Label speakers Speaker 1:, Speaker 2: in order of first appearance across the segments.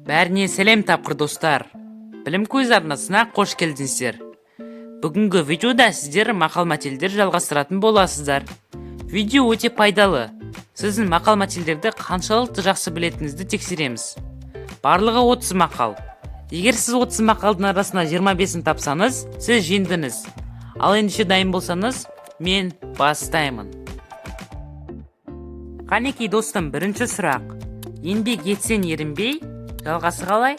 Speaker 1: Бәріне сәлем тапқыр достар. Білім көз арнасына қош келдіңіздер. Бүгінгі видеода сіздер мақал-мәтелдер жалғастыратын боласыздар. Видео өте пайдалы. Сіздің мақал-мәтелдерді қаншалықты жақсы білетініңізді тексереміз. Барлығы 30 мақал. Егер сіз 30 мақалдың арасына 25-ін тапсаңыз, сіз жеңдіңіз. Ал ендеше дайын болсаңыз, мен бастаймын. Қанекей достым, бірінші сұрақ. Еңбек етсең ерінбей, жалғасы қалай?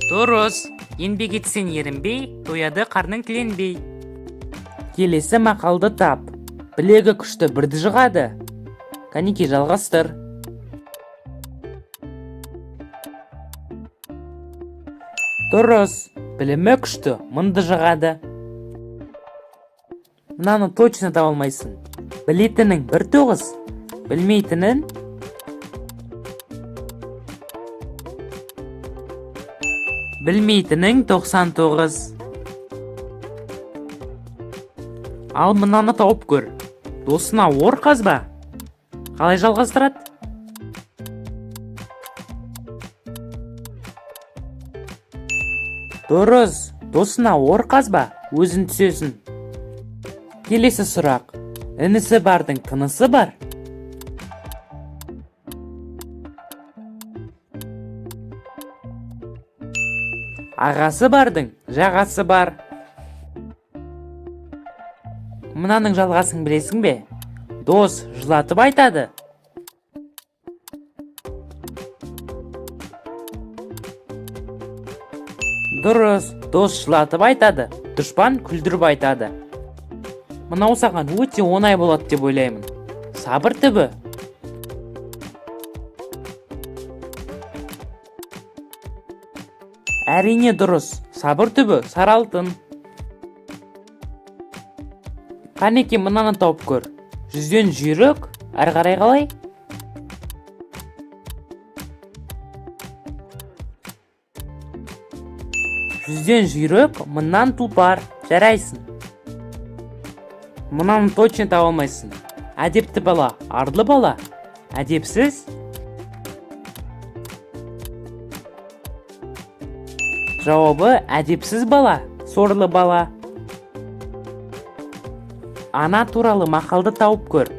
Speaker 1: Дұрыс. Еңбек етсең ерінбей, тояды қарның тіленбей. Келесі мақалды тап. Білегі күшті бірді жығады. Қанекей жалғастыр. Дұрыс. Білімі күшті мыңды жығады. Мынаны точно таба алмайсың. Білетінің 1-9, білмейтінің білмейтінің 99. Ал мынаны тауып көр. Досына ор қазба. Қалай жалғастырады? Дұрыс. Досына ор қазба, өзін түсесің. Келесі сұрақ. Інісі бардың тынысы бар. Ағасы бардың жағасы бар. Мынаның жалғасын білесің бе? Дос жылатып айтады. Дұрыс. Дос жылатып айтады, дұшпан күлдіріп айтады. Мынау саған өте оңай болады деп ойлаймын. Сабыр түбі. Әрине дұрыс. Сабыр түбі сары алтын. Қанекей мынаны тауып көр. 100-ден жүйрік, әрі қарай қалай? Жүзден жүйрік, мыңнан тұлпар. Жарайсың. Мынаны точно таба алмайсың. Әдепті бала, арлы бала. Әдепсіз. Жауабы әдепсіз бала, сорлы бала. Ана туралы мақалды тауып көр.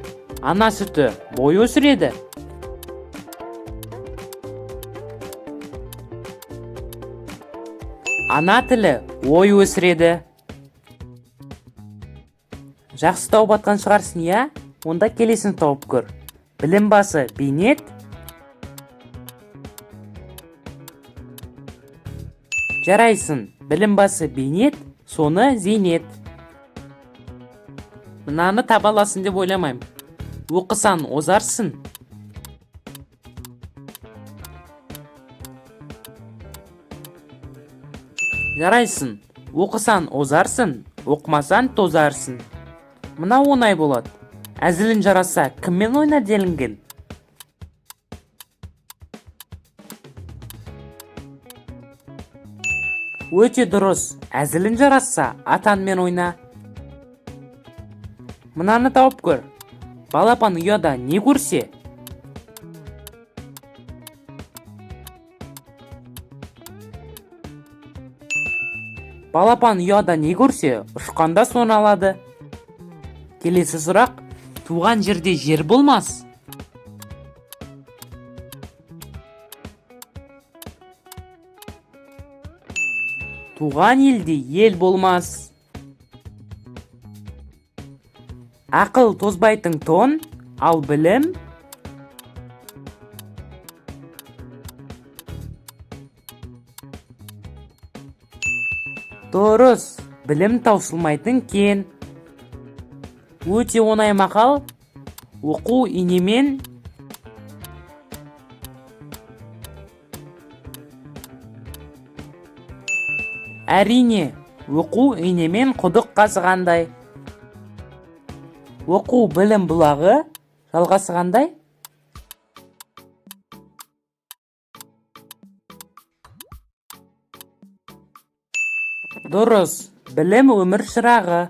Speaker 1: Ана сүті бой өсіреді. Ана тілі ой өсіреді. Жақсы тауып атқан шығарсың, я? Онда келесін тауып көр. Білім басы бейнет. Жарайсың. Білім басы бейнет, соны зейнет. Мынаны таба аласың деп ойламайым. Оқысан озарсың. Жарайсың. Оқысан озарсың, оқымасан тозарсың. Мына оңай болады. Әзілін жараса, кіммен ойна делінген? Өте дұрыс. Әзілін жараса, атанмен ойна. Мынаны тауып көр. Балапан ұяда не көрсе? Балапан ұяда не көрсе, ұшқанда соны алады. Келесі сұрақ. Туған жерде жер болмас. Туған елде ел болмас. Ақыл тозбайтын тон, ал білім дұрыс. Білім таусылмайтын кен. Өте оңай мақал. Оқу инемен. Әрине, оқу инемен құдық қазғандай. Оқу білім бұлағы, жалғасы қандай? Дұрыс. Білім өмір шырағы.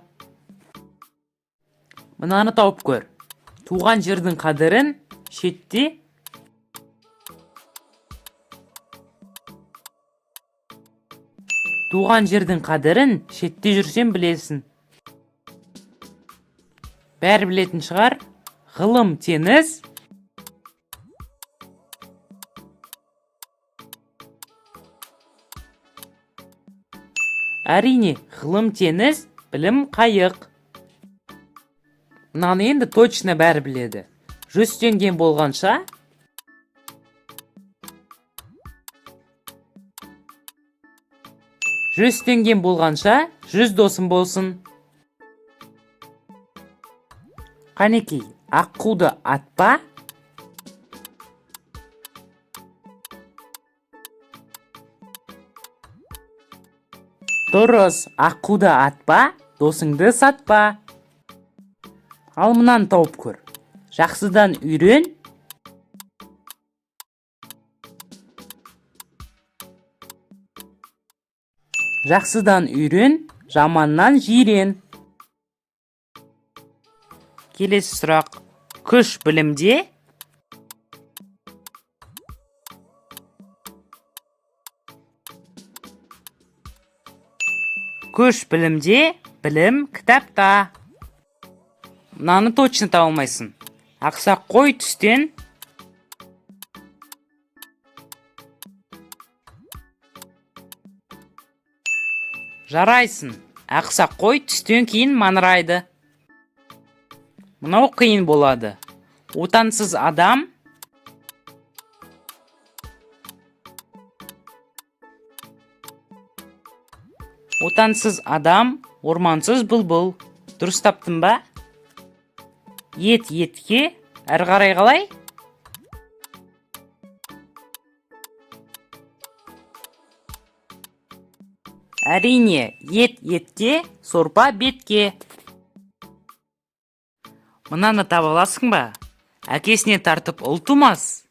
Speaker 1: Мынаны тауып көр. Туған жердің қадірін шетте Туған жердің қадірін шетте жүрсен білесің. Бәрі білетін шығар. Ғылым теңіз. Әрине, ғылым теңіз, білім қайық. Мынаны енді точно бәрі біледі. 100 теңгем болғанша Жүз теңгем болғанша 100 досым болсын. Қанекей, аққуды атпа. Дұрыс, аққуды атпа, досыңды сатпа. Ал мынаны тауып көр. Жақсыдан үйрен. Жақсыдан үйрен, жаманнан жирен. Келесі сұрақ. Күш білімде? Күш білімде, білім кітапта. Мынаны точно таба алмайсың. Ақсақ қой түстен. Жарайсың. Ақсақ қой түстен кейін маңырайды. Мынау қиын болады. Отансыз адам. Отансыз адам, ормансыз бұлбұл. Дұрыс таптың ба? Ет етке, әрі қарай қалай? Әрине, ет етке, сорпа бетке. Мынаны таба аласың ба? Әкесіне тартып ұл тумас.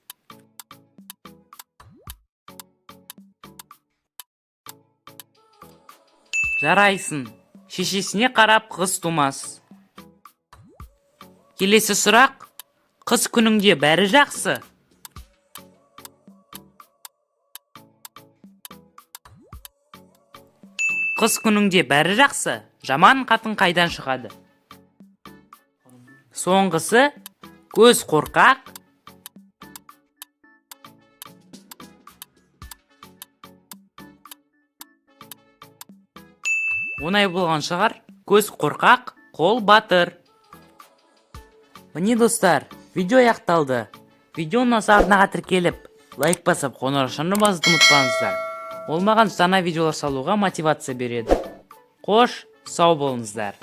Speaker 1: Жарайсың. Шешесіне қарап қыз тумас. Келесі сұрақ. Қыз күніңде бәрі жақсы. Қыз күніңде бәрі жақсы. Жаман қатын қайдан шығады? Соңғысы көз қорқақ. Оңай болған шығар. Көз қорқақ, қол батыр. Міне достар, видео аяқталды. Видеоны арнаға тіркеліп, лайк басып, қоңыраушаны басуды ұмытпаңыздар. Ол маған жаңа видеолар салуға мотивация береді. Қош, сау болыңыздар.